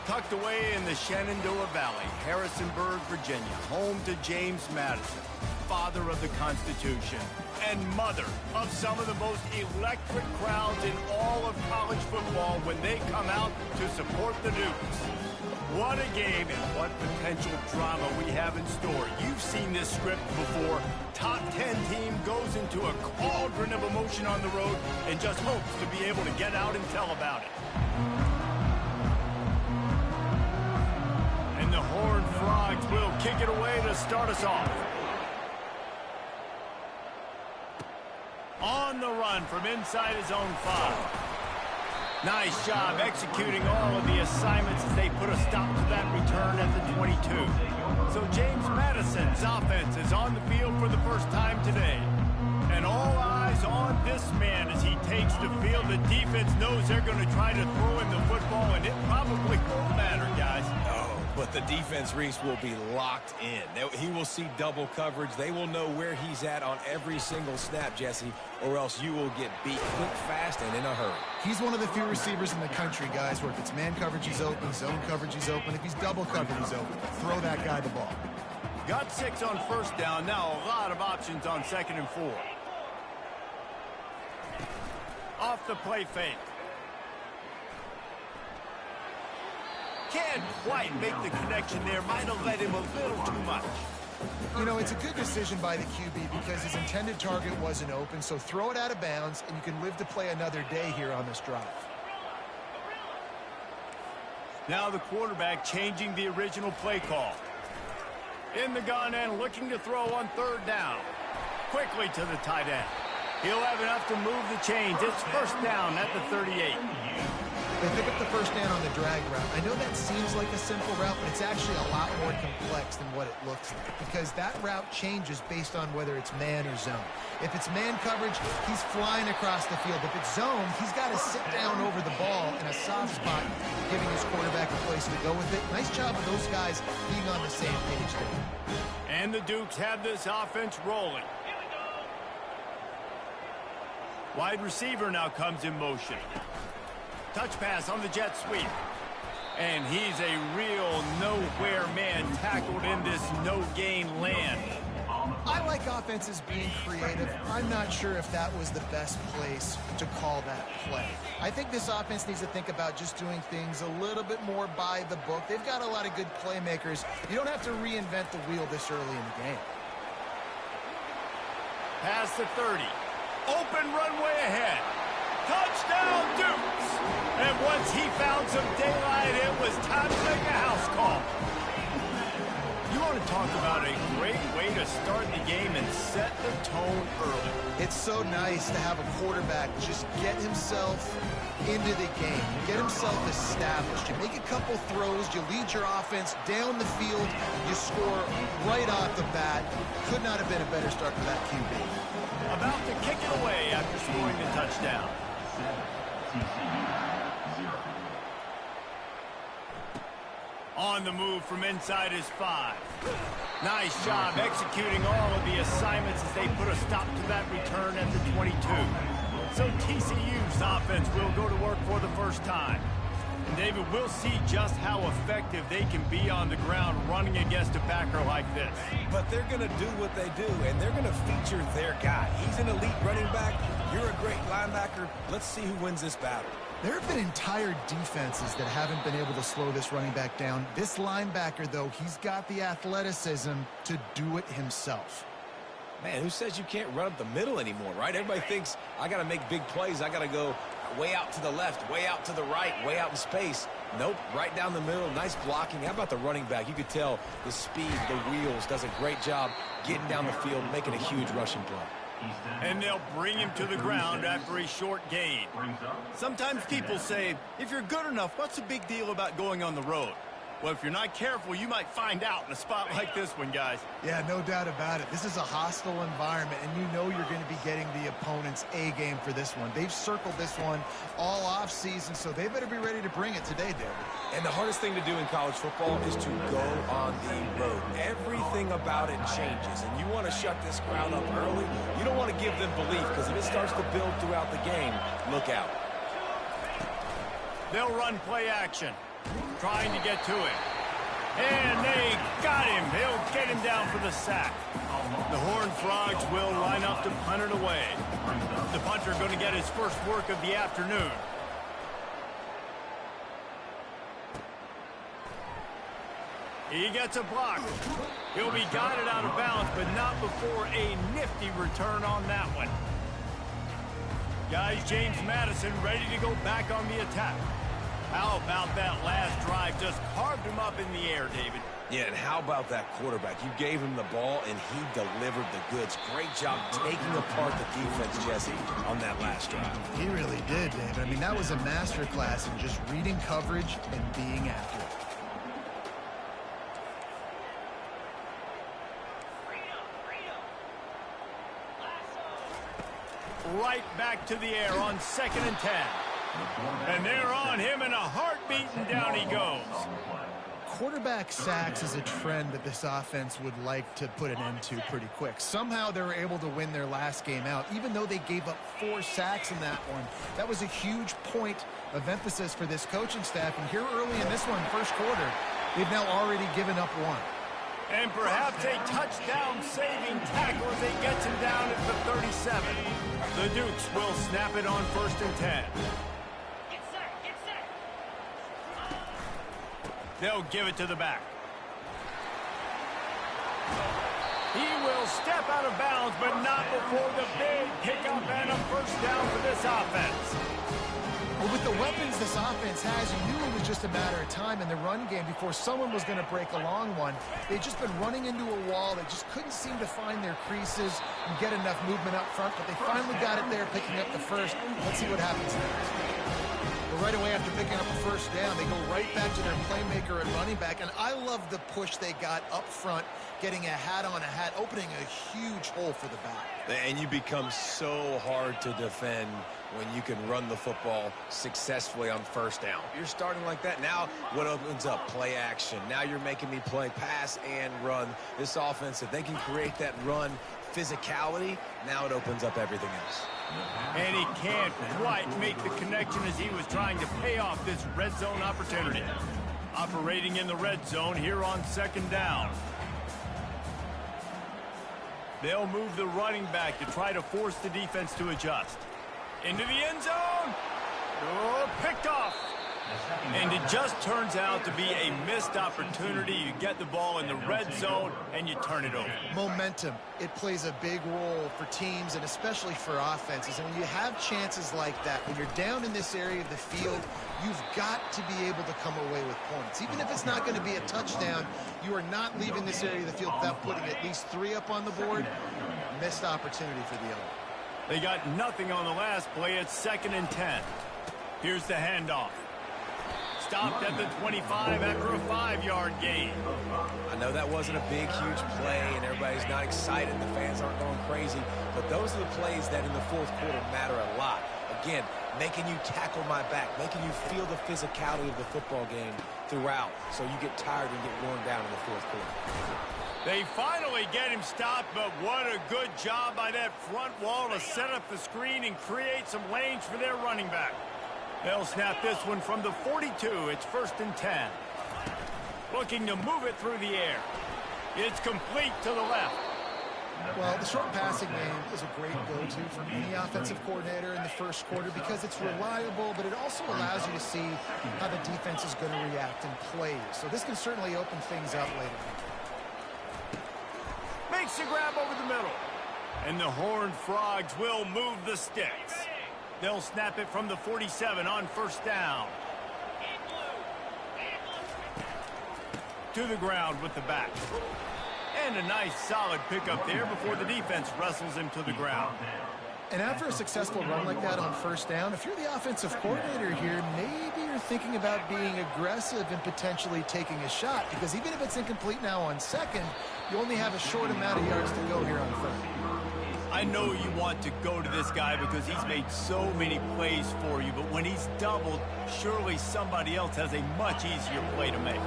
Tucked away in the Shenandoah Valley, Harrisonburg, Virginia, home to James Madison, father of the Constitution, and mother of some of the most electric crowds in all of college football when they come out to support the Dukes. What a game and what potential drama we have in store. You've seen this script before. Top 10 team goes into a cauldron of emotion on the road and just hopes to be able to get out and tell about it. And the Horned Frogs will kick it away to start us off. On the run from inside his own 5. Nice job executing all of the assignments as they put a stop to that return at the 22. So James Madison's offense is on the field for the first time today. And all eyes on this man as he takes the field. The defense knows they're going to try to throw him the football, and it probably won't matter, guys. But the defense, Reese, will be locked in. He will see double coverage. They will know where he's at on every single snap, Jesse, or else you will get beat quick, fast, and in a hurry. He's one of the few receivers in the country, guys, where if it's man coverage, he's open, zone coverage, he's open. If he's double covered, he's open. Throw that guy the ball. Got 6 on first down. Now a lot of options on 2nd and 4. Off the play fake. Can't quite make the connection there. Might have led him a little too much. You know, it's a good decision by the QB because his intended target wasn't open, so throw it out of bounds, and you can live to play another day here on this drive. Now the quarterback changing the original play call. In the gun and looking to throw on 3rd down. Quickly to the tight end. He'll have enough to move the chains. It's first down at the 38. They pick up the first down on the drag route. I know that seems like a simple route, but it's actually a lot more complex than what it looks like because that route changes based on whether it's man or zone. If it's man coverage, he's flying across the field. If it's zone, he's got to sit down over the ball in a soft spot, giving his quarterback a place to go with it. Nice job of those guys being on the same page there. And the Dukes have this offense rolling. Wide receiver now comes in motion. Touch pass on the jet sweep. And he's a real nowhere man tackled in this no-gain land. I like offenses being creative. I'm not sure if that was the best place to call that play. I think this offense needs to think about just doing things a little bit more by the book. They've got a lot of good playmakers. You don't have to reinvent the wheel this early in the game. Past the 30. Open runway ahead. Touchdown, Dukes! And once he found some daylight, it was time to make a house call. You want to talk about a great way to start the game and set the tone early. It's so nice to have a quarterback just get himself into the game, get himself established. You make a couple throws, you lead your offense down the field, you score right off the bat. Could not have been a better start for that QB. About to kick it away after scoring the touchdown. On the move from inside his 5. Nice job executing all of the assignments as they put a stop to that return at the 22. So TCU's offense will go to work for the first time. And David, we'll see just how effective they can be on the ground running against a backer like this. But they're going to do what they do, and they're going to feature their guy. He's an elite running back. You're a great linebacker. Let's see who wins this battle. There have been entire defenses that haven't been able to slow this running back down. This linebacker, though, he's got the athleticism to do it himself. Man, who says you can't run up the middle anymore, right? Everybody thinks, I got to make big plays. I got to go way out to the left, way out to the right, way out in space. Nope, right down the middle. Nice blocking. How about the running back? You could tell the speed, the wheels, does a great job getting down the field, making a huge rushing play. And they'll bring him to the ground after a short gain. Sometimes people say, if you're good enough, what's the big deal about going on the road? Well, if you're not careful, you might find out in a spot like this one, guys. Yeah, no doubt about it. This is a hostile environment, and you know you're going to be getting the opponent's A-game for this one. They've circled this one all off-season, so they better be ready to bring it today, David. And the hardest thing to do in college football is to go on the road. Everything about it changes, and you want to shut this crowd up early. You don't want to give them belief, because if it starts to build throughout the game, look out. They'll run play action. trying to get to it. And they got him. They'll get him down for the sack. The Horned Frogs will line up to punt it away. The punter going to get his first work of the afternoon. He gets a block. He'll be guided out of bounds, but not before a nifty return on that one. Guys, James Madison ready to go back on the attack. How about that last drive? Just carved him up in the air, David. Yeah, and how about that quarterback? You gave him the ball, and he delivered the goods. Great job taking apart the defense, Jesse, on that last drive. He really did, David. I mean, that was a masterclass in just reading coverage and being accurate. Right back to the air on 2nd and 10. And they're on him, and a heartbeat, and down he goes. Quarterback sacks is a trend that this offense would like to put an end to pretty quick. Somehow they were able to win their last game out, even though they gave up 4 sacks in that one. That was a huge point of emphasis for this coaching staff. And here early in this one, first quarter, they've now already given up 1. And perhaps a touchdown-saving tackle as they gets him down at the 37. The Dukes will snap it on 1st and 10. They'll give it to the back. He will step out of bounds, but not before the big pickup and a first down for this offense. Well, with the weapons this offense has, you knew it was just a matter of time in the run game before someone was going to break a long one. They'd just been running into a wall. They just couldn't seem to find their creases and get enough movement up front, but they finally got it there, picking up the first. Let's see what happens next. But right away after picking up a first down, they go right back to their playmaker and running back, and I love the push they got up front, getting a hat on a hat, opening a huge hole for the back. And you become so hard to defend when you can run the football successfully on first down. You're starting like that. Now what opens up? Play action. Now you're making me play pass and run. This offense, if they can create that run physicality, now it opens up everything else. And he can't quite make the connection as he was trying to pay off this red zone opportunity. Operating in the red zone here on 2nd down. They'll move the running back to try to force the defense to adjust. Into the end zone. Oh, picked off. And it just turns out to be a missed opportunity. You get the ball in the red zone, and you turn it over. Momentum. It plays a big role for teams and especially for offenses. And when you have chances like that, when you're down in this area of the field, you've got to be able to come away with points. Even if it's not going to be a touchdown, you are not leaving this area of the field without putting at least 3 up on the board. Missed opportunity for the other. They got nothing on the last play. It's 2nd and 10. Here's the handoff. Stopped at the 25 after a 5-yard gain. I know that wasn't a big, huge play, and everybody's not excited. The fans aren't going crazy. But those are the plays that in the fourth quarter matter a lot. Again, making you tackle my back, making you feel the physicality of the football game throughout, so you get tired and get worn down in the fourth quarter. They finally get him stopped, but what a good job by that front wall to set up the screen and create some lanes for their running back. They'll snap this one from the 42. It's 1st and 10. Looking to move it through the air. It's complete to the left. Well, the short passing game is a great go-to for any offensive coordinator in the first quarter because it's reliable, but it also allows you to see how the defense is going to react and play. So this can certainly open things up later. Makes the grab over the middle. And the Horned Frogs will move the sticks. They'll snap it from the 47 on 1st down. To the ground with the back. And a nice solid pickup there before the defense wrestles him to the ground. And after a successful run like that on 1st down, if you're the offensive coordinator here, maybe you're thinking about being aggressive and potentially taking a shot, because even if it's incomplete now on 2nd, you only have a short amount of yards to go here on 3rd. I know you want to go to this guy because he's made so many plays for you, but when he's doubled, surely somebody else has a much easier play to make.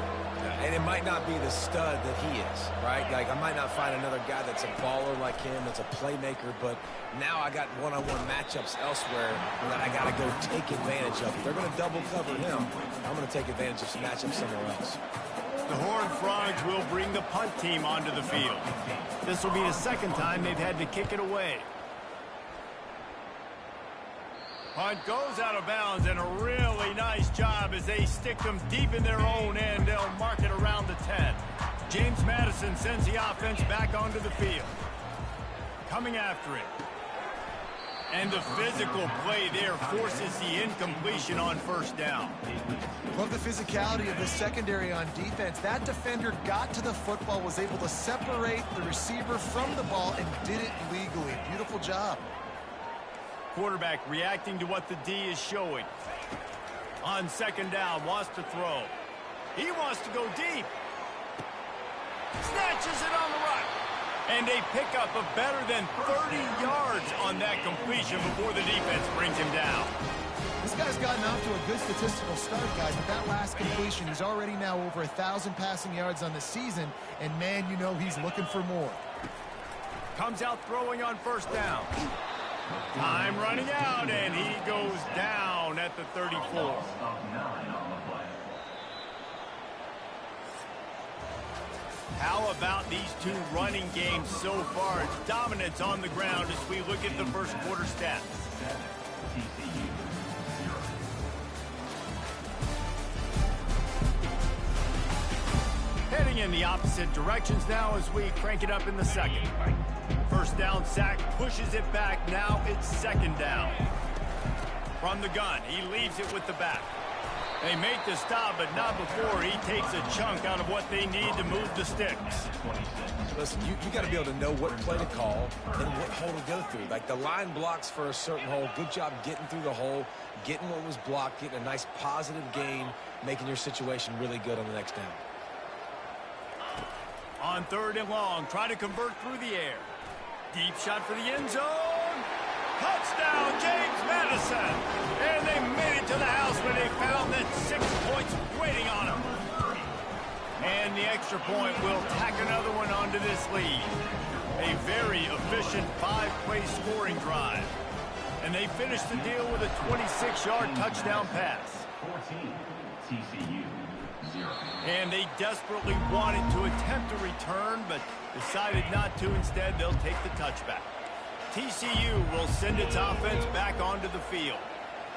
And it might not be the stud that he is, right? Like, I might not find another guy that's a baller like him, that's a playmaker, but now I got one-on-one matchups elsewhere that I got to go take advantage of. If they're going to double cover him, I'm going to take advantage of some matchups somewhere else. The Horned Frogs will bring the punt team onto the field. This will be the second time they've had to kick it away. Punt goes out of bounds, and a really nice job as they stick them deep in their own end. They'll mark it around the 10. James Madison sends the offense back onto the field. Coming after it. And the physical play there forces the incompletion on first down. Love the physicality of the secondary on defense. That defender got to the football, was able to separate the receiver from the ball, and did it legally. Beautiful job. Quarterback reacting to what the D is showing. On second down, wants to throw. He wants to go deep. Snatches it on the run. And a pickup of better than 30 yards on that completion before the defense brings him down. This guy's gotten off to a good statistical start, guys. With that last completion, he's already now over 1,000 passing yards on the season. And, man, you know he's looking for more. Comes out throwing on first down. Time running out, and he goes down at the 34. How about these two running games so far? It's dominance on the ground as we look at the first quarter stats. Heading in the opposite directions now as we crank it up in the second. First down sack, pushes it back. Now it's second down. From the gun, he leaves it with the back. They make the stop, but not before he takes a chunk out of what they need to move the sticks. Listen, you got to be able to know what play to call and what hole to go through. Like, the line blocks for a certain hole. Good job getting through the hole, getting what was blocked, getting a nice positive gain, making your situation really good on the next down. On third and long, try to convert through the air. Deep shot for the end zone. Touchdown, James Madison. And they made it to the house when they found that 6 points waiting on them. And the extra point will tack another one onto this lead. A very efficient 5-play scoring drive. And they finish the deal with a 26-yard touchdown pass. 14, TCU, 0. And they desperately wanted to attempt a return, but decided not to. Instead, they'll take the touchback. TCU will send its offense back onto the field.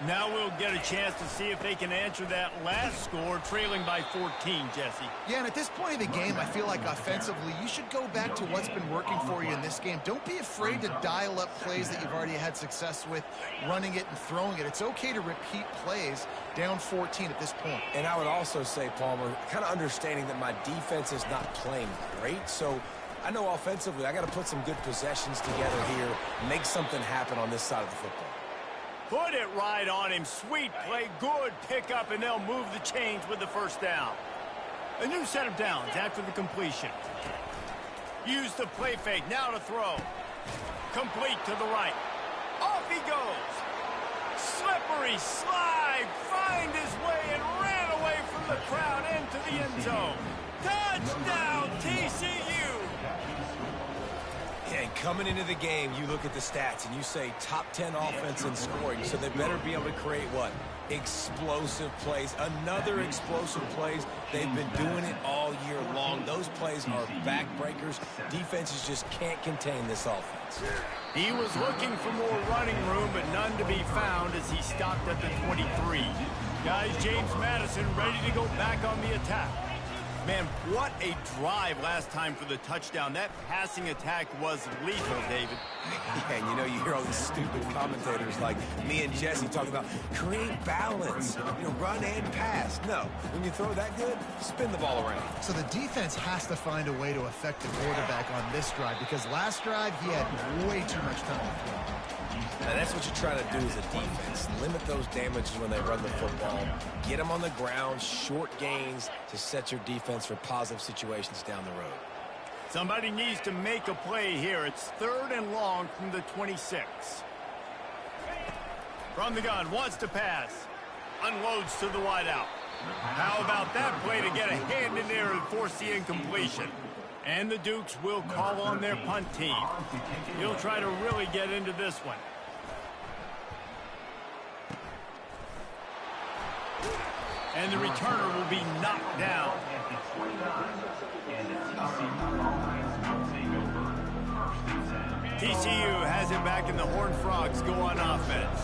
Now we'll get a chance to see if they can answer that last score, trailing by 14, Jesse. Yeah, and at this point of the game, I feel like offensively, you should go back to what's been working for you in this game. Don't be afraid to dial up plays that you've already had success with, running it and throwing it. It's okay to repeat plays down 14 at this point. And I would also say, Palmer, kind of understanding that my defense is not playing great, so I know offensively I got to put some good possessions together here, make something happen on this side of the football. Put it right on him. Sweet play, good pickup, and they'll move the chains with the first down. A new set of downs after the completion. Use the play fake, now to throw. Complete to the right. Off he goes. Slippery slide, find his way and ran away from the crowd into the end zone. Touchdown, TCU! And coming into the game, you look at the stats and you say top 10 offense in scoring, so they better be able to create what? Explosive plays. Another explosive plays. They've been doing it all year long. Those plays are backbreakers. Defenses just can't contain this offense. He was looking for more running room, but none to be found as he stopped at the 23. Guys, James Madison ready to go back on the attack. Man, what a drive last time for the touchdown. That passing attack was lethal, David. Yeah, and you know, you hear all these stupid commentators like me and Jesse talking about create balance, run and pass. No, when you throw that good, spin the ball around. So the defense has to find a way to affect the quarterback on this drive, because last drive he had way too much time to throw. And that's what you're trying to do as a defense. Limit those damages when they run the football. Get them on the ground, short gains to set your defense for positive situations down the road. Somebody needs to make a play here. It's 3rd and long from the 26. From the gun, wants to pass. Unloads to the wideout. How about that play to get a hand in there and force the incompletion? And the Dukes will call on their punt team. He'll try to really get into this one. And the returner will be knocked down. TCU has it back, and the Horned Frogs go on offense.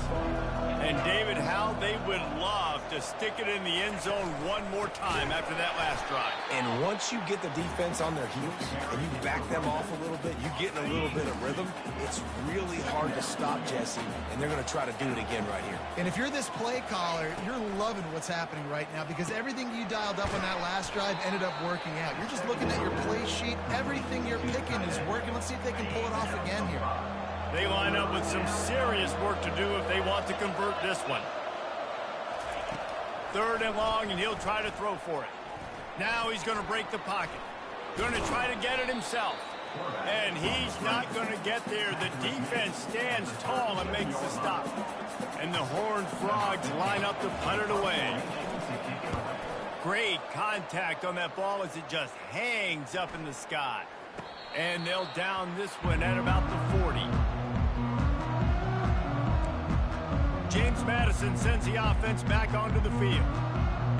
And David, how they would love to stick it in the end zone one more time after that last drive. And once you get the defense on their heels and you back them off a little bit, you get in a little bit of rhythm, it's really hard to stop, Jesse, and they're going to try to do it again right here. And if you're this play caller, you're loving what's happening right now because everything you dialed up on that last drive ended up working out. You're just looking at your play sheet. Everything you're picking is working. Let's see if they can pull it off again here. They line up with some serious work to do if they want to convert this one. 3rd and long, and he'll try to throw for it. Now he's going to break the pocket. Going to try to get it himself. And he's not going to get there. The defense stands tall and makes the stop. And the Horned Frogs line up to punt it away. Great contact on that ball as it just hangs up in the sky. And they'll down this one at about the 40. James Madison sends the offense back onto the field.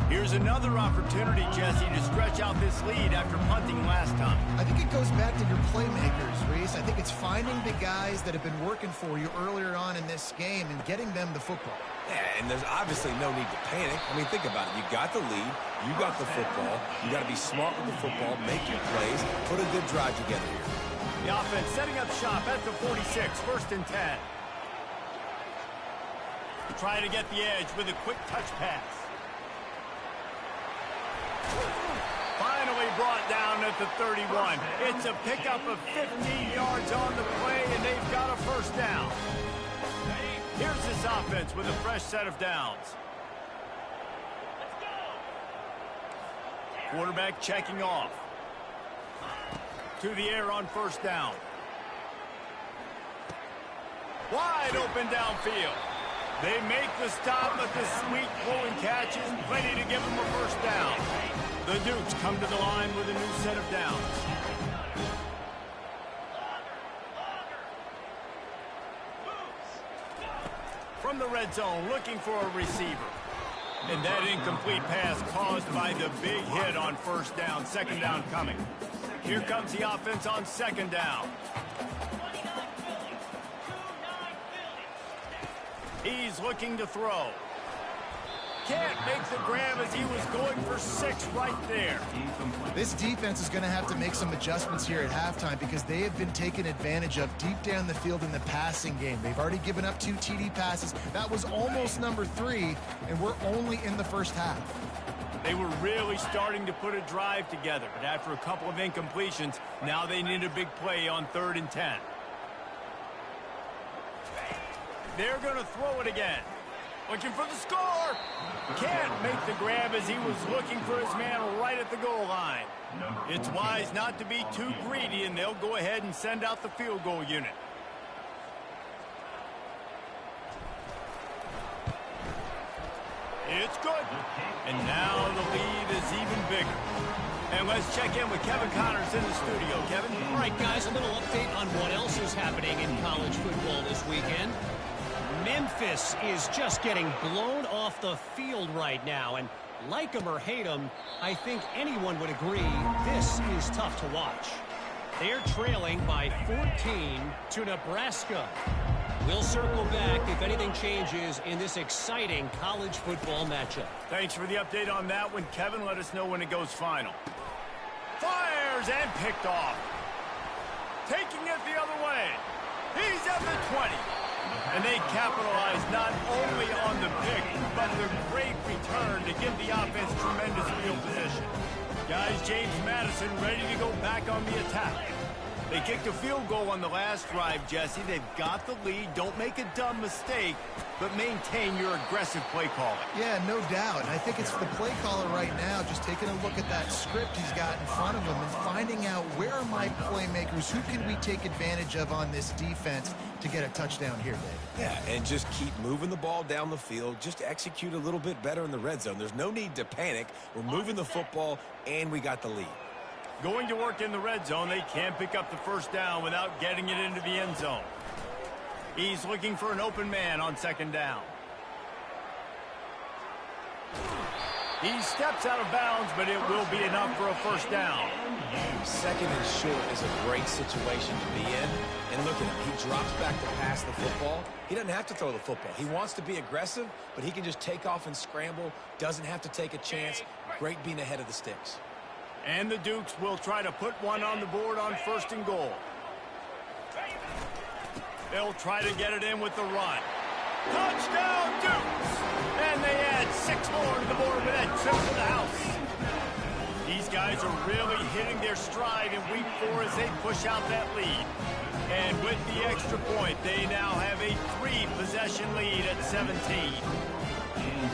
Here's another opportunity, Jesse, to stretch out this lead after punting last time. I think it goes back to your playmakers, Reese. I think it's finding the guys that have been working for you earlier on in this game and getting them the football. Yeah, and there's obviously no need to panic. I mean, think about it. You got the lead. You got the football. You got to be smart with the football, make your plays, put a good drive together here. The offense setting up shop at the 46, 1st and 10. Trying to get the edge with a quick touch pass. Finally brought down at the 31. It's a pickup of 15 yards on the play, and they've got a 1st down. Here's this offense with a fresh set of downs. Quarterback checking off. To the air on 1st down. Wide open downfield. They make the stop, but the sweet throwing catch is plenty to give them a 1st down. The Dukes come to the line with a new set of downs. From the red zone, looking for a receiver. And that incomplete pass caused by the big hit on 1st down. 2nd down coming. Here comes the offense on 2nd down. He's looking to throw. Can't make the grab as he was going for 6 right there. This defense is going to have to make some adjustments here at halftime because they have been taken advantage of deep down the field in the passing game. They've already given up 2 TD passes. That was almost number 3, and we're only in the 1st half. They were really starting to put a drive together, but after a couple of incompletions, now they need a big play on 3rd and 10. They're going to throw it again. Looking for the score. Can't make the grab as he was looking for his man right at the goal line. It's wise not to be too greedy, and they'll go ahead and send out the field goal unit. It's good. And now the lead is even bigger. And let's check in with Kevin Connors in the studio. Kevin? All right, guys, a little update on what else is happening in college football this weekend. Memphis is just getting blown off the field right now. And like them or hate them, I think anyone would agree this is tough to watch. They're trailing by 14 to Nebraska. We'll circle back if anything changes in this exciting college football matchup. Thanks for the update on that one, Kevin. Let us know when it goes final. Fires and picked off. Taking it the other way. He's at the 20. And they capitalize not only on the pick, but the great return to give the offense tremendous field position. Guys, James Madison ready to go back on the attack. They kicked a field goal on the last drive, Jesse. They've got the lead. Don't make a dumb mistake, but maintain your aggressive play calling. Yeah, no doubt. And I think it's the play caller right now just taking a look at that script he's got in front of him and finding out where are my playmakers, who can we take advantage of on this defense to get a touchdown here, Dave. Yeah, and just keep moving the ball down the field. Just execute a little bit better in the red zone. There's no need to panic. We're moving the football, and we got the lead. Going to work in the red zone, they can't pick up the first down without getting it into the end zone. He's looking for an open man on second down. He steps out of bounds, but it will be enough for a first down. Second and short is a great situation to be in. And look at him. He drops back to pass the football. He doesn't have to throw the football. He wants to be aggressive, but he can just take off and scramble. Doesn't have to take a chance. Great being ahead of the sticks. And the Dukes will try to put one on the board on first and goal. They'll try to get it in with the run. Touchdown, Dukes! And they add 6 more to the board with that trip to the house. These guys are really hitting their stride in week 4 as they push out that lead. And with the extra point, they now have a 3-possession lead at 17.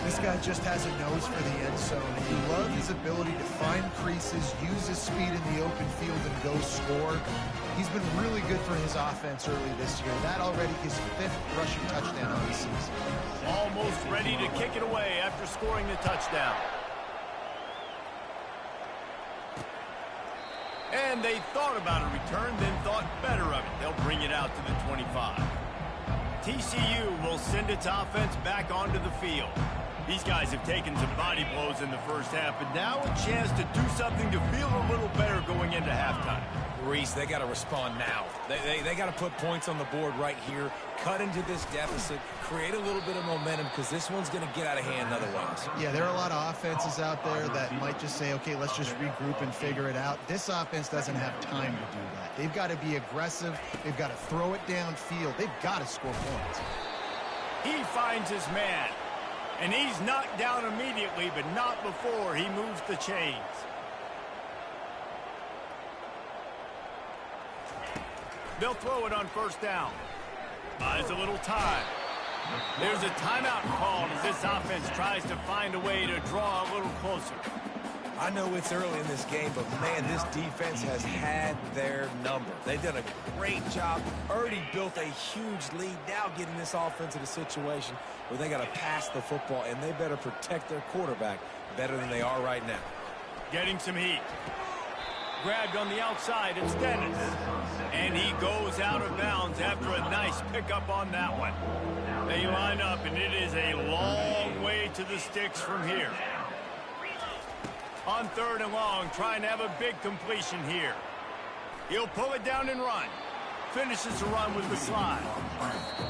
This guy just has a nose for the end zone, and you love his ability to find creases, use his speed in the open field, and go score. He's been really good for his offense early this year. That already his 5th rushing touchdown on the season. Almost ready to kick it away after scoring the touchdown. And they thought about a return, then thought better of it. They'll bring it out to the 25. TCU will send its offense back onto the field. These guys have taken some body blows in the first half, but now a chance to do something to feel a little better going into halftime. Reese, they got to respond now. They got to put points on the board right here, cut into this deficit, create a little bit of momentum, because this one's going to get out of hand otherwise. Yeah, there are a lot of offenses out there that might just say, okay, let's just regroup and figure it out. This offense doesn't have time to do that. They've got to be aggressive. They've got to throw it downfield. They've got to score points. He finds his man, and he's knocked down immediately, but not before he moves the chains. They'll throw it on first down. Buys a little time. There's a timeout called as this offense tries to find a way to draw a little closer. I know it's early in this game, but, man, this defense has had their number. They've done a great job, already built a huge lead, now getting this offense in a situation where they got to pass the football, and they better protect their quarterback better than they are right now. Getting some heat. Grabbed on the outside, it's Dennis. And he goes out of bounds after a nice pickup on that one. They line up, and it is a long way to the sticks from here. On third and long, trying to have a big completion here. He'll pull it down and run. Finishes the run with the slide.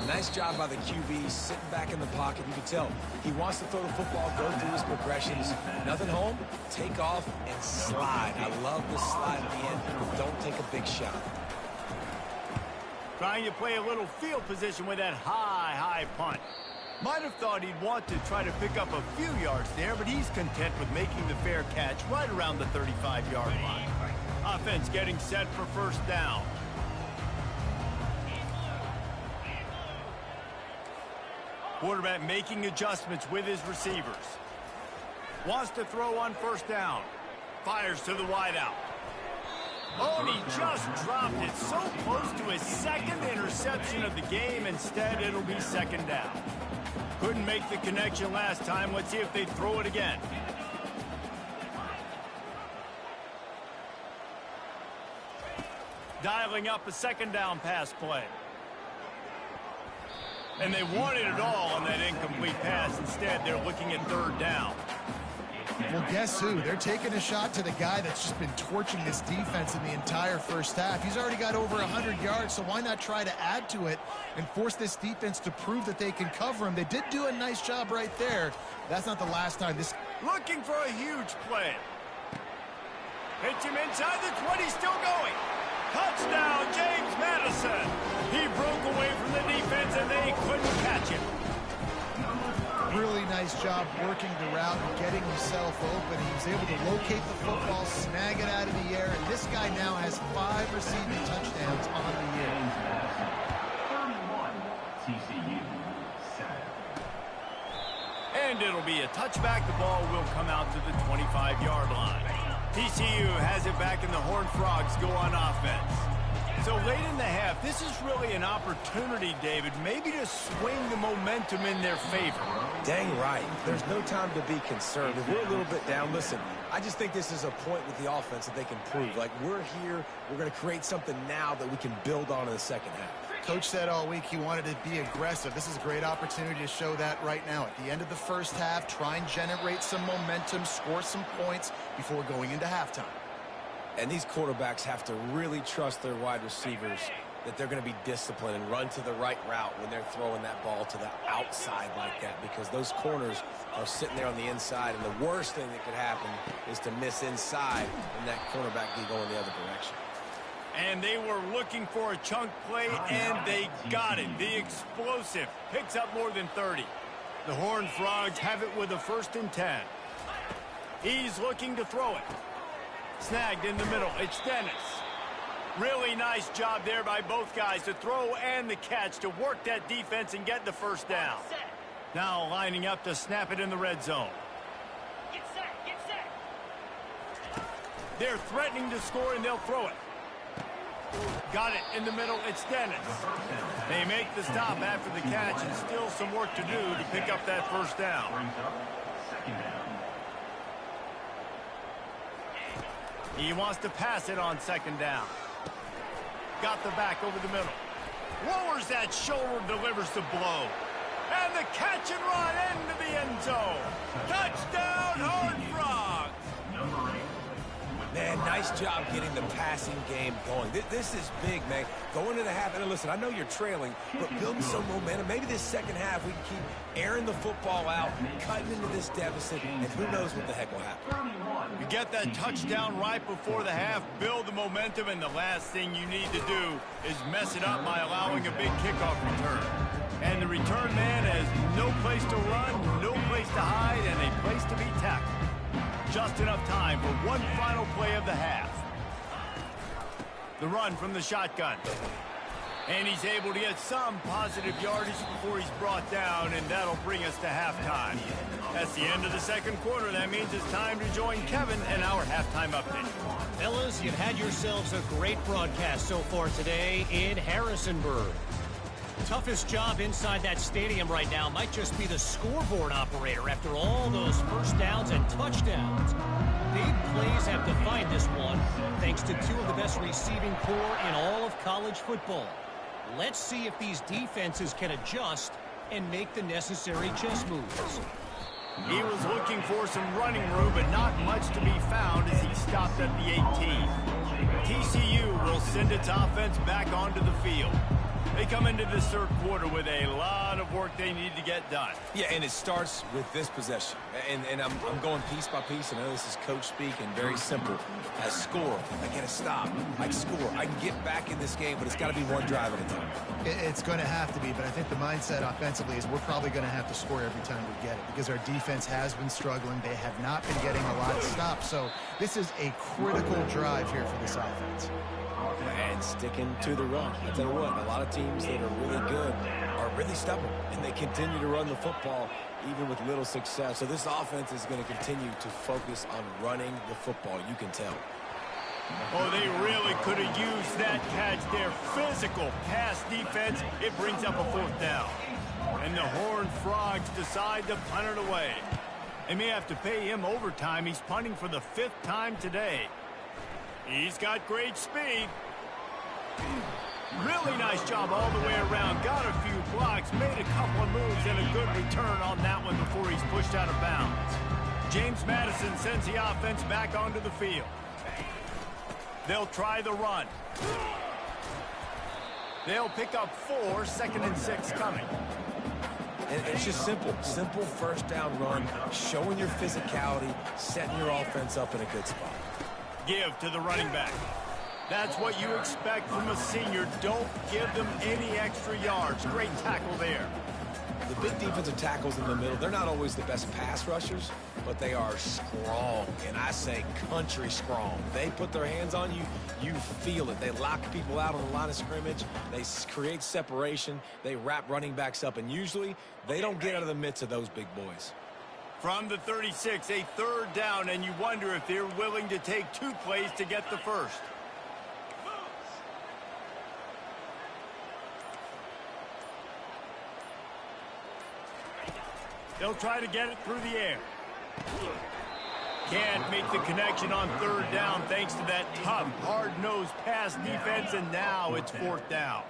Nice job by the QB, sitting back in the pocket. You can tell he wants to throw the football, go through his progressions. Nothing home, take off, and slide. I love the slide at the end, but don't take a big shot. Trying to play a little field position with that high punt. Might have thought he'd want to try to pick up a few yards there, but he's content with making the fair catch right around the 35-yard line. Offense getting set for first down. Quarterback making adjustments with his receivers. Wants to throw on first down. Fires to the wideout. Oh, and he just dropped it so close to his 2nd interception of the game. Instead, it'll be second down. Couldn't make the connection last time. Let's see if they throw it again. Dialing up a second down pass play. And they wanted it all on that incomplete pass. Instead, they're looking at third down. Well, guess who? They're taking a shot to the guy that's just been torching this defense in the entire first half. He's already got over 100 yards, so why not try to add to it and force this defense to prove that they can cover him? They did do a nice job right there. That's not the last time this... Looking for a huge play. Hits him inside the 20, still going. Touchdown, James Madison. He broke away from the defense, and they couldn't catch him. really nice job working the route and getting himself open. He was able to locate the football, snag it out of the air, and this guy now has 5 receiving touchdowns on the year. 31, TCU, 7. And it'll be a touchback. The ball will come out to the 25-yard line. TCU has it back, and the Horned Frogs go on offense. So late in the half, this is really an opportunity, David, maybe to swing the momentum in their favor. Dang right. There's no time to be concerned. If we're a little bit down, listen, I just think this is a point with the offense that they can prove. Like, we're here, we're going to create something now that we can build on in the second half. Coach said all week he wanted to be aggressive. This is a great opportunity to show that right now. At the end of the first half, try and generate some momentum, score some points before going into halftime. And these quarterbacks have to really trust their wide receivers that they're going to be disciplined and run to the right route when they're throwing that ball to the outside like that, because those corners are sitting there on the inside, and the worst thing that could happen is to miss inside and that cornerback be going the other direction. And they were looking for a chunk play, and they got it. The explosive picks up more than 30. The Horned Frogs have it with a 1st and 10. He's looking to throw it. Snagged in the middle. It's Dennis. Really nice job there by both guys to throw and the catch to work that defense and get the 1st down. Now lining up to snap it in the red zone. Get set. They're threatening to score, and they'll throw it. Got it in the middle. It's Dennis. They make the stop after the catch, and still some work to do to pick up that 1st down. Second down. He wants to pass it on 2nd down. Got the back over the middle. Lowers that shoulder, delivers the blow. And the catch and run into the end zone. Touchdown, Horned Frogs! Number 8. Man, nice job getting the passing game going. This is big, man. Going into the half, and listen, I know you're trailing, but building some momentum. Maybe this second half we can keep airing the football out, cutting into this deficit, and who knows what the heck will happen. You get that touchdown right before the half, build the momentum, and the last thing you need to do is mess it up by allowing a big kickoff return. And the return man has no place to run, no place to hide, and a place to be tackled. Just enough time for one final play of the half. The run from the shotgun. And he's able to get some positive yardage before he's brought down, and that'll bring us to halftime. That's the end of the 2nd quarter. That means it's time to join Kevin and our halftime update. Fellas, you've had yourselves a great broadcast so far today in Harrisonburg. Toughest job inside that stadium right now might just be the scoreboard operator after all those 1st downs and touchdowns. Big plays have defined this one, thanks to 2 of the best receiving corps in all of college football. Let's see if these defenses can adjust and make the necessary chess moves. He was looking for some running room, but not much to be found as he stopped at the 18. TCU will send its offense back onto the field. They come into this 3rd quarter with a lot of work they need to get done. Yeah, and it starts with this possession. And I'm going piece by piece, and I know this is coach speak and very simple. I score. I get a stop. I score. I can get back in this game, but it's got to be one drive at a time. It's going to have to be, but I think the mindset offensively is we're probably going to have to score every time we get it because our defense has been struggling. They have not been getting a lot of stops. So this is a critical drive here for this offense. And sticking to the run. I tell you what, a lot of teams that are really good are really stubborn, and they continue to run the football even with little success. So this offense is going to continue to focus on running the football. You can tell. Oh, they really could have used that catch there. Physical pass defense. It brings up a 4th down. And the Horned Frogs decide to punt it away. They may have to pay him overtime. He's punting for the 5th time today. He's got great speed. Really nice job all the way around. Got a few blocks, made a couple of moves, and a good return on that one before he's pushed out of bounds. James Madison sends the offense back onto the field. They'll try the run. They'll pick up 4, 2nd and 6 coming. And it's just simple. Simple 1st down run, showing your physicality, setting your offense up in a good spot. Give to the running back. That's what you expect from a senior. Don't give them any extra yards. Great tackle there. The big defensive tackles in the middle, they're not always the best pass rushers, but they are strong, and I say country strong. They put their hands on you, you feel it. They lock people out on the line of scrimmage. They create separation. They wrap running backs up, and usually they don't get out of the midst of those big boys. From the 36, a third down, and you wonder if they're willing to take 2 plays to get the first. They'll try to get it through the air. Can't make the connection on third down thanks to that tough, hard-nosed pass defense, and now it's fourth down.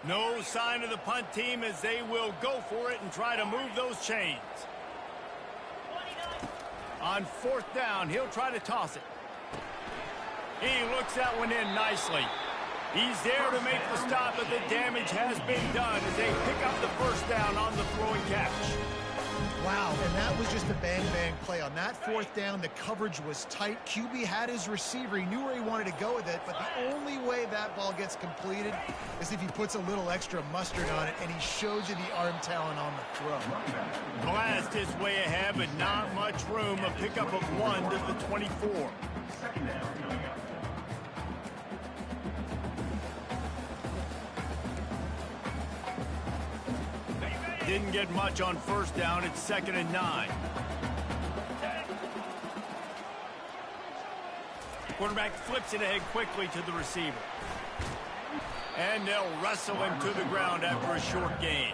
No sign of the punt team as they will go for it and try to move those chains. On fourth down, he'll try to toss it. He looks that one in nicely. He's there to make the stop, but the damage has been done as they pick up the first down on the throwing catch. Wow, and that was just a bang-bang play. On that fourth down, the coverage was tight. QB had his receiver. He knew where he wanted to go with it, but the only way that ball gets completed is if he puts a little extra mustard on it, and he shows you the arm talent on the throw. Blast his way ahead, but not much room. A pickup of 1 to the 24. Second down coming up. Didn't get much on first down. It's 2nd and 9. Quarterback flips it ahead quickly to the receiver. And they'll wrestle him to the ground after a short gain.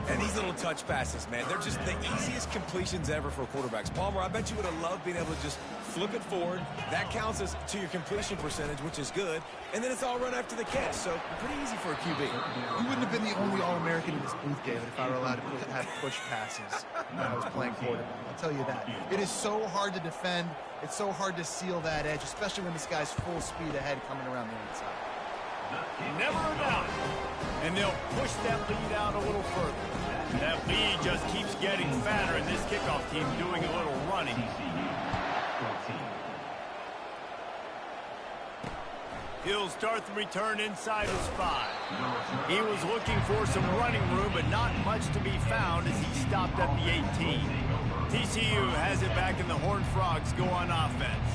And these little touch passes, man, they're just the easiest completions ever for quarterbacks. Palmer, I bet you would have loved being able to just flip it forward. That counts as to your completion percentage, which is good. And then it's all run after the catch, so pretty easy for a QB. You wouldn't have been the only All-American in this booth, David, if I were allowed to have push passes when I was playing quarterback. I'll tell you that. It is so hard to defend. It's so hard to seal that edge, especially when this guy's full speed ahead coming around the inside. Never a doubt. And they'll push that lead out a little further. That lead just keeps getting fatter, and this kickoff team doing a little running. TCU 14. He'll start the return inside his 5. He was looking for some running room, but not much to be found as he stopped at the 18. TCU has it back, and the Horned Frogs go on offense.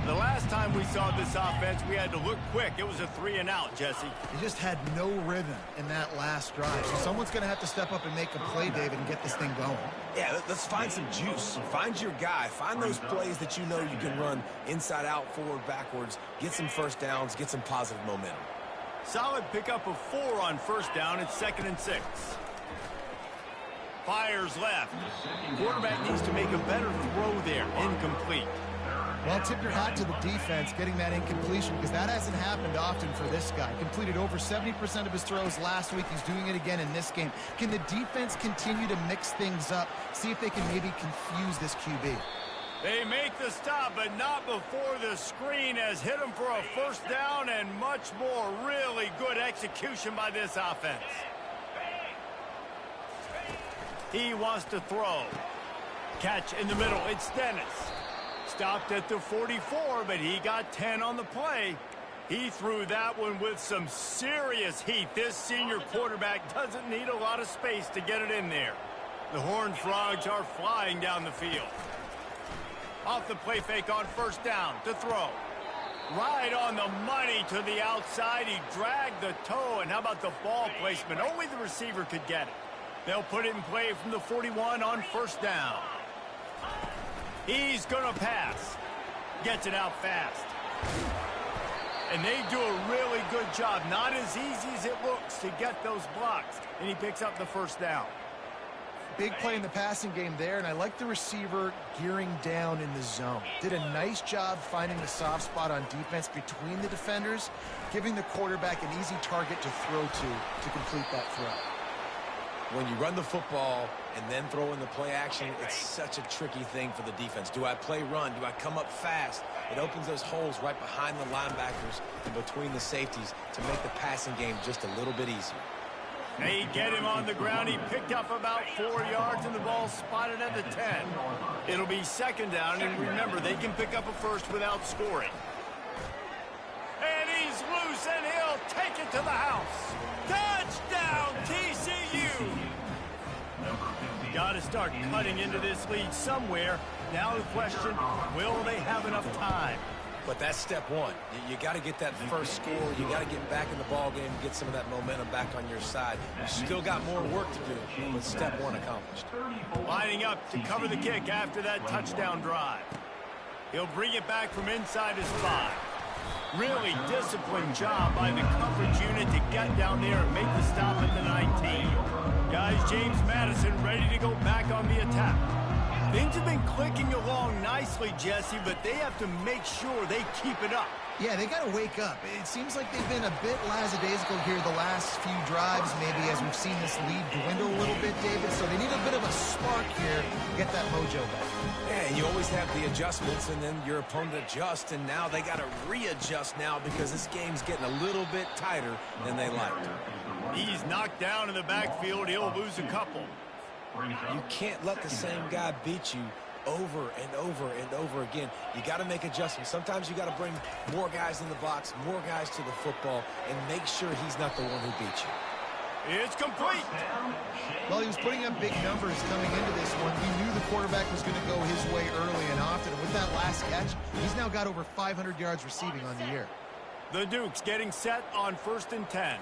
The last time we saw this offense, we had to look quick. It was a 3-and-out, Jesse. He just had no rhythm in that last drive. So someone's going to have to step up and make a play, David, and get this thing going. Yeah, let's find some juice. Find your guy. Find those plays that you know you can run inside out, forward, backwards. Get some first downs. Get some positive momentum. Solid pickup of 4 on first down. It's 2nd and 6. Fires left. Quarterback needs to make a better throw there. Incomplete. Well, tip your hat to the defense getting that incompletion because that hasn't happened often for this guy. Completed over 70% of his throws last week. He's doing it again in this game. Can the defense continue to mix things up? See if they can maybe confuse this QB. They make the stop, but not before the screen has hit him for a first down and much more. Really good execution by this offense. He wants to throw. Catch in the middle. It's Dennis. Stopped at the 44, but he got 10 on the play. He threw that one with some serious heat. This senior quarterback doesn't need a lot of space to get it in there. The Horned Frogs are flying down the field. Off the play fake on first down to throw. Right on the money to the outside. He dragged the toe, and how about the ball placement? Only the receiver could get it. They'll put it in play from the 41 on first down. He's going to pass. Gets it out fast. And they do a really good job. Not as easy as it looks to get those blocks. And he picks up the first down. Big play in the passing game there, and I like the receiver gearing down in the zone. Did a nice job finding the soft spot on defense between the defenders, giving the quarterback an easy target to throw to complete that throw. When you run the football and then throw in the play action, it's such a tricky thing for the defense. Do I play run? Do I come up fast? It opens those holes right behind the linebackers and between the safeties to make the passing game just a little bit easier. They get him on the ground. He picked up about 4 yards, and the ball spotted at the 10. It'll be second down, and remember, they can pick up a first without scoring. And he's loose, and he'll take it to the house. Touchdown, TCU! Got to start cutting into this lead somewhere. Now the question, will they have enough time? But that's step one. You got to get that first score. You got to get back in the ball game, get some of that momentum back on your side. You still got more work to do, but step one accomplished. Lining up to cover the kick after that touchdown drive. He'll bring it back from inside his 5. Really disciplined job by the coverage unit to get down there and make the stop at the 19. Guys, James Madison ready to go back on the attack. Things have been clicking along nicely, Jesse, but they have to make sure they keep it up. Yeah, they got to wake up. It seems like they've been a bit lackadaisical here the last few drives, maybe, as we've seen this lead dwindle a little bit, David. So they need a bit of a spark here to get that mojo back. Yeah, and you always have the adjustments, and then your opponent adjusts, and now they got to readjust now because this game's getting a little bit tighter than they liked. He's knocked down in the backfield. He'll lose a couple. You can't let the same guy beat you over and over and over again. You got to make adjustments. Sometimes you got to bring more guys in the box, more guys to the football, and make sure he's not the one who beat you. It's complete. Well, he was putting up big numbers coming into this one. We knew the quarterback was going to go his way early and often. And with that last catch, he's now got over 500 yards receiving on the year. The Dukes getting set on 1st and 10.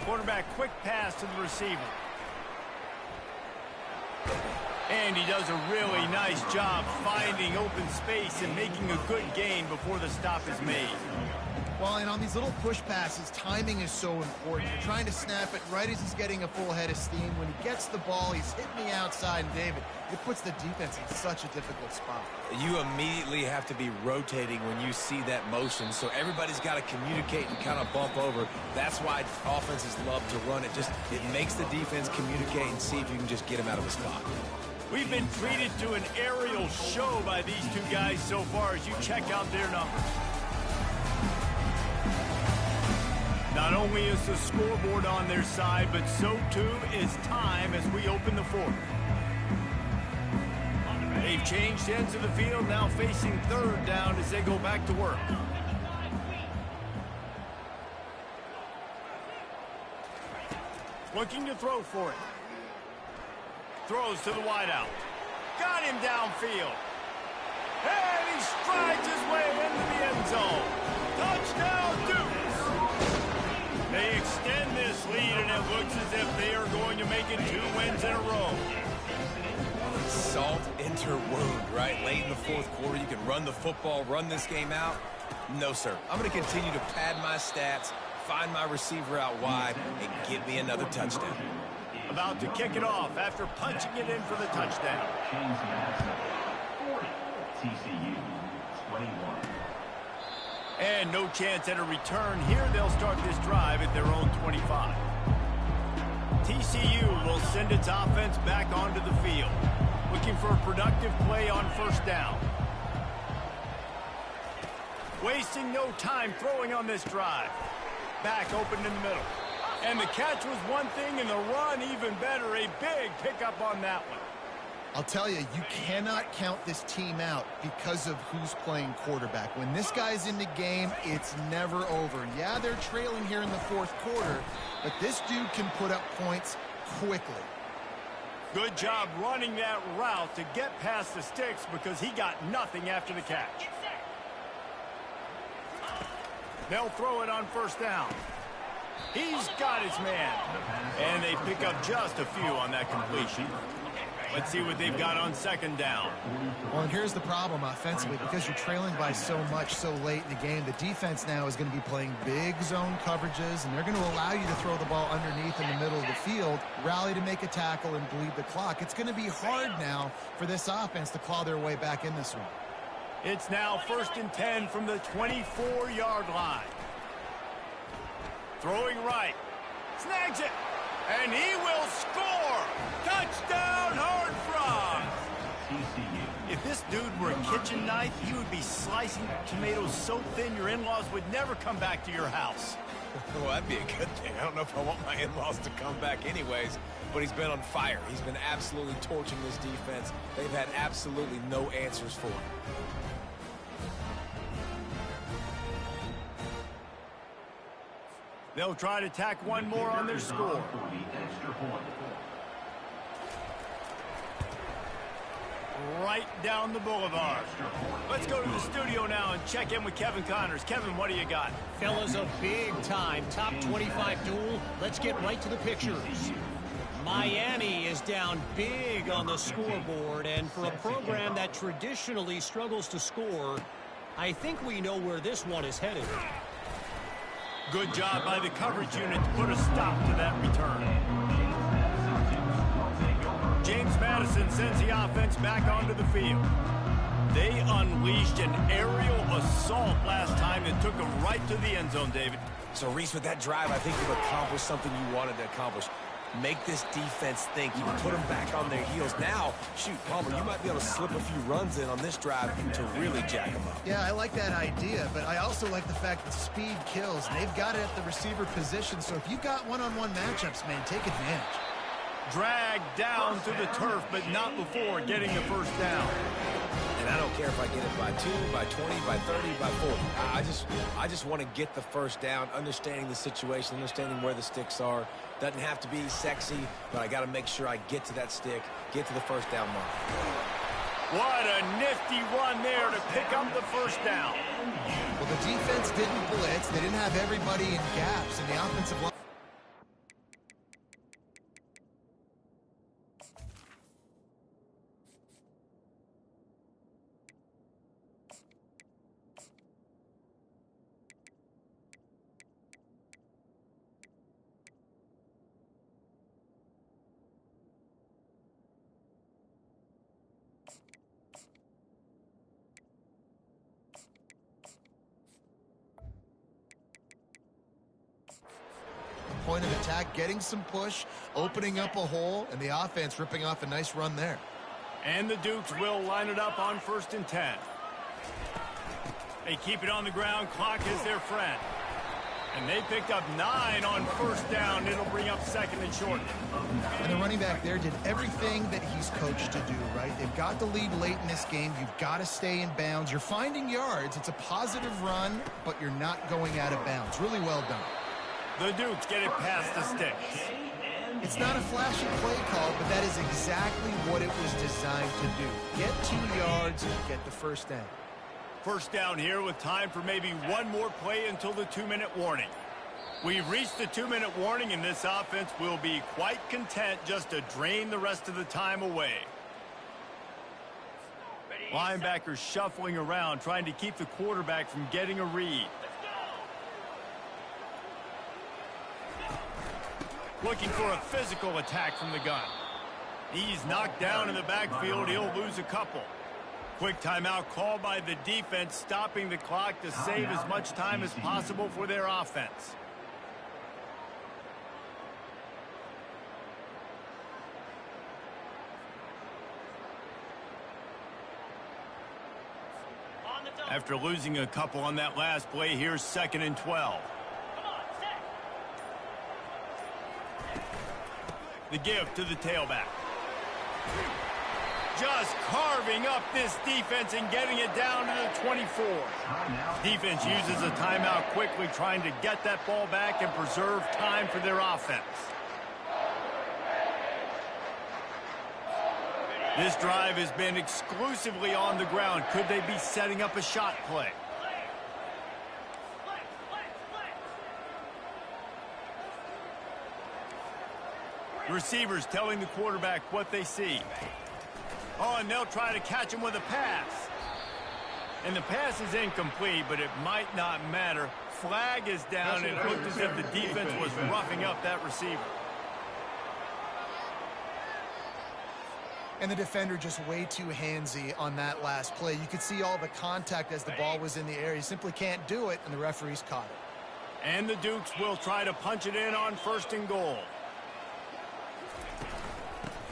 Quarterback quick pass to the receiver. And he does a really nice job finding open space and making a good gain before the stop is made. Well, and on these little push passes, timing is so important. You're trying to snap it right as he's getting a full head of steam. When he gets the ball, he's hitting the outside, and David, it puts the defense in such a difficult spot. You immediately have to be rotating when you see that motion, so everybody's got to communicate and kind of bump over. That's why offenses love to run it. It makes the defense communicate and see if you can just get him out of a spot. We've been treated to an aerial show by these two guys so far as you check out their numbers. Not only is the scoreboard on their side, but so too is time as we open the 4th. They've changed ends of the field, now facing 3rd down as they go back to work. Looking to throw for it. Throws to the wideout. Got him downfield. And he strides his way into the end zone. Touchdown, Dukes! They extend this lead, and it looks as if they are going to make it 2 wins in a row. Salt into wound, right? Late in the 4th quarter, you can run the football, run this game out. No, sir. I'm going to continue to pad my stats, find my receiver out wide, and get me another touchdown. About to kick it off after punching it in for the touchdown. James Madison, 40. TCU, 21. And no chance at a return here. They'll start this drive at their own 25. TCU will send its offense back onto the field, looking for a productive play on 1st down. Wasting no time throwing on this drive. Back open in the middle. And the catch was one thing, and the run even better. A big pickup on that one. I'll tell you, you cannot count this team out because of who's playing quarterback. When this guy's in the game, it's never over. Yeah, they're trailing here in the 4th quarter, but this dude can put up points quickly. Good job running that route to get past the sticks because he got nothing after the catch. They'll throw it on 1st down. He's got his man. And they pick up just a few on that completion. Let's see what they've got on 2nd down. Well, and here's the problem offensively. Because you're trailing by so much so late in the game, the defense now is going to be playing big zone coverages, and they're going to allow you to throw the ball underneath in the middle of the field, rally to make a tackle, and bleed the clock. It's going to be hard now for this offense to claw their way back in this one. It's now 1st and 10 from the 24-yard line. Throwing right. Snags it. And he will score. Touchdown, Hard Fries. If this dude were a kitchen knife, he would be slicing tomatoes so thin your in-laws would never come back to your house. Well, that'd be a good thing. I don't know if I want my in-laws to come back anyways, but he's been on fire. He's been absolutely torching this defense. They've had absolutely no answers for him. They'll try to tack one more on their score. Right down the boulevard. Let's go to the studio now and check in with Kevin Connors. Kevin, what do you got? Fellas, a big-time top 25 duel. Let's get right to the pictures. Miami is down big on the scoreboard, and for a program that traditionally struggles to score, I think we know where this one is headed. Good job by the coverage unit to put a stop to that return. James Madison sends the offense back onto the field. They unleashed an aerial assault last time that took them right to the end zone, David. So, Reese, with that drive, I think you've accomplished something you wanted to accomplish. Make this defense think. You put them back on their heels. Now, shoot, Palmer, you might be able to slip a few runs in on this drive to really jack them up. Yeah, I like that idea, but I also like the fact that speed kills. And they've got it at the receiver position, so if you got one-on-one matchups, man, take advantage. Dragged down to the turf, but not before getting the first down. And I don't care if I get it by 2, by 20, by 30, by 40. I just want to get the first down, understanding the situation, understanding where the sticks are. Doesn't have to be sexy, but I got to make sure I get to that stick, get to the first down mark. What a nifty run there to pick up the first down. Well, the defense didn't blitz. They didn't have everybody in gaps, and the offensive line. Point of attack, getting some push, opening up a hole, and the offense ripping off a nice run there. And the Dukes will line it up on 1st and 10. They keep it on the ground. Clock is their friend. And they picked up 9 on 1st down. It'll bring up 2nd and short. And the running back there did everything that he's coached to do, right? They've got the lead late in this game. You've got to stay in bounds. You're finding yards. It's a positive run, but you're not going out of bounds. Really well done. The Dukes get it past the sticks. It's not a flashy play call, but that is exactly what it was designed to do. Get 2 yards and get the first down. First down here with time for maybe one more play until the 2-minute warning. We've reached the 2-minute warning, and this offense will be quite content just to drain the rest of the time away. Linebackers shuffling around, trying to keep the quarterback from getting a read. Looking for a physical attack from the gun. He's knocked down in the backfield. He'll lose a couple. Quick timeout called by the defense, stopping the clock to save as much time as possible for their offense. After losing a couple on that last play, here's 2nd and 12. The give to the tailback. Just carving up this defense and getting it down to the 24. Defense uses a timeout quickly, trying to get that ball back and preserve time for their offense. This drive has been exclusively on the ground. Could they be setting up a shot play? Receivers telling the quarterback what they see. Oh, and they'll try to catch him with a pass. And the pass is incomplete, but it might not matter. Flag is down, and it looked as if the defense was roughing up that receiver. And the defender just way too handsy on that last play. You could see all the contact as the ball was in the air. He simply can't do it, and the referees caught it. And the Dukes will try to punch it in on 1st and goal.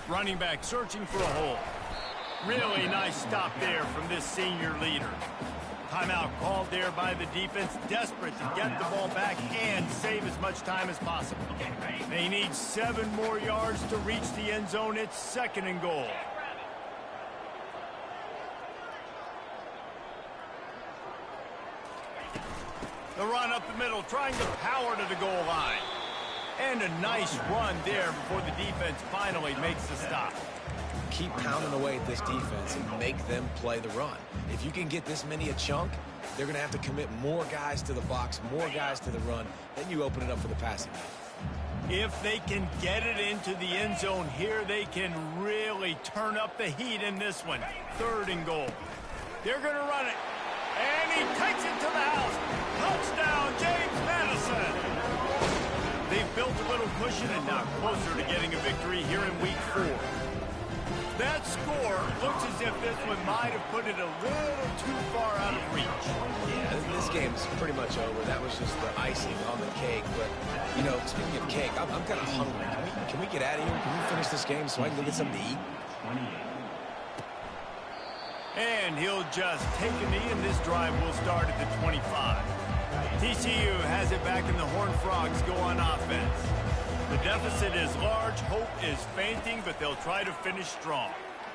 Running back searching for a hole. Really nice stop there from this senior leader. Timeout called there by the defense, desperate to get the ball back and save as much time as possible. They need 7 more yards to reach the end zone. It's 2nd and goal. The run up the middle, trying to power to the goal line. And a nice run there before the defense finally makes the stop. Keep pounding away at this defense and make them play the run. If you can get this many a chunk, they're going to have to commit more guys to the box, more guys to the run. Then you open it up for the passing game. If they can get it into the end zone here, they can really turn up the heat in this one. 3rd and goal. They're going to run it. And he takes it to the house. Touchdown, James Madison. They've built a little cushion and now closer to getting a victory here in week 4. That score looks as if this one might have put it a little too far out of reach. Yeah, this game's pretty much over. That was just the icing on the cake. But, you know, speaking of cake, I'm kind of hungry. Can we get out of here? Can we finish this game so I can go get something to eat? And he'll just take a knee, and this drive will start at the 25. TCU has it back, and the Horned Frogs go on offense. The deficit is large, hope is fainting, but they'll try to finish strong.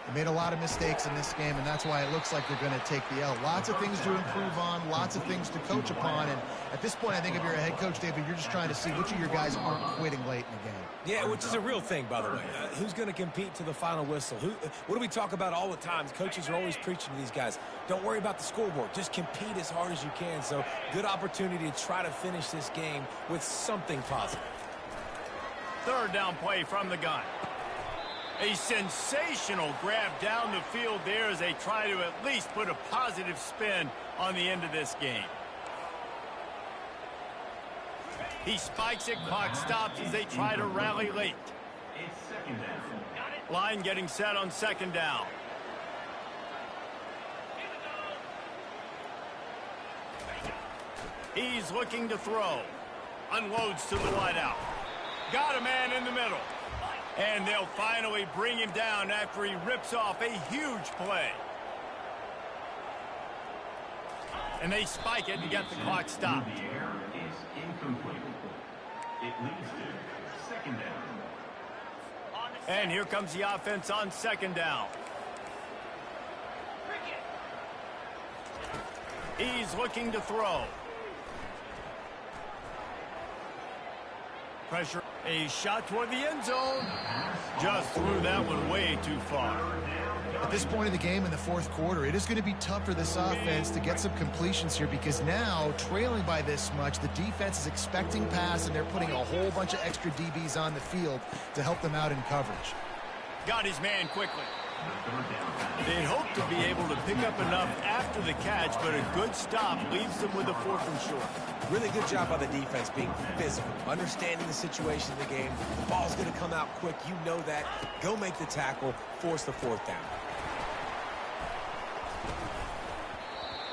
They made a lot of mistakes in this game, and that's why it looks like they're going to take the L. Lots of things to improve on, lots of things to coach upon, and at this point, I think if you're a head coach, David, you're just trying to see which of your guys aren't quitting late in the game. Yeah, which is a real thing, by the way. Who's going to compete to the final whistle? What do we talk about all the time? Coaches are always preaching to these guys. Don't worry about the scoreboard. Just compete as hard as you can. So, good opportunity to try to finish this game with something positive. 3rd down play from the gun. A sensational grab down the field there as they try to at least put a positive spin on the end of this game. He spikes it, clock stops as they try to rally late. It's 2nd down. Line getting set on 2nd down. He's looking to throw. Unloads to the wideout. Got a man in the middle. And they'll finally bring him down after he rips off a huge play. And they spike it and get the clock stopped. The air is incomplete. It leads to 2nd down. And here comes the offense on 2nd down. He's looking to throw. Pressure. A shot toward the end zone. Just threw that one way too far. At this point in the game in the 4th quarter, it is going to be tough for this offense to get some completions here because now, trailing by this much, the defense is expecting pass, and they're putting a whole bunch of extra DBs on the field to help them out in coverage. Got his man quickly. They'd hope to be able to pick up enough after the catch, but a good stop leaves them with a 4th and short. Really good job by the defense being physical, understanding the situation of the game. The ball's going to come out quick. You know that. Go make the tackle, force the 4th down.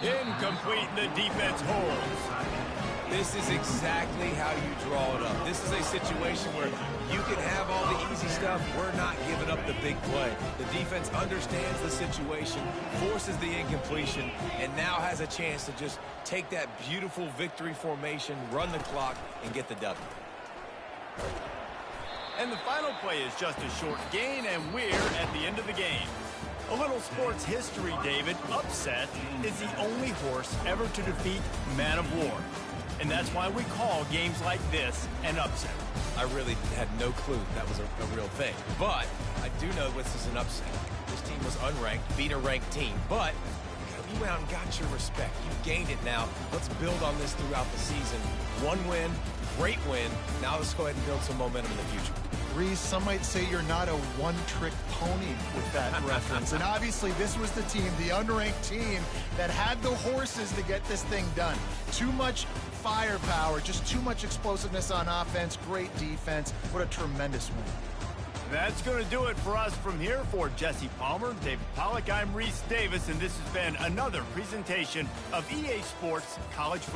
Incomplete, the defense holds. This is exactly how you draw it up. This is a situation where you can have all the easy stuff. We're not giving up the big play. The defense understands the situation, forces the incompletion, and now has a chance to just take that beautiful victory formation, run the clock, and get the W. And the final play is just a short gain, and we're at the end of the game. A little sports history, David. Upset is the only horse ever to defeat Man of War. And that's why we call games like this an upset. I really had no clue that was a real thing. But I do know this is an upset. This team was unranked, beat a ranked team. But you went out and got your respect. You gained it now. Let's build on this throughout the season. One win, great win. Now let's go ahead and build some momentum in the future. Reese, some might say you're not a one-trick pony with that reference. And obviously this was the team, the unranked team, that had the horses to get this thing done. Too much firepower, just too much explosiveness on offense, great defense. What a tremendous win. That's going to do it for us from here. For Jesse Palmer, David Pollack, I'm Reese Davis, and this has been another presentation of EA Sports College Football.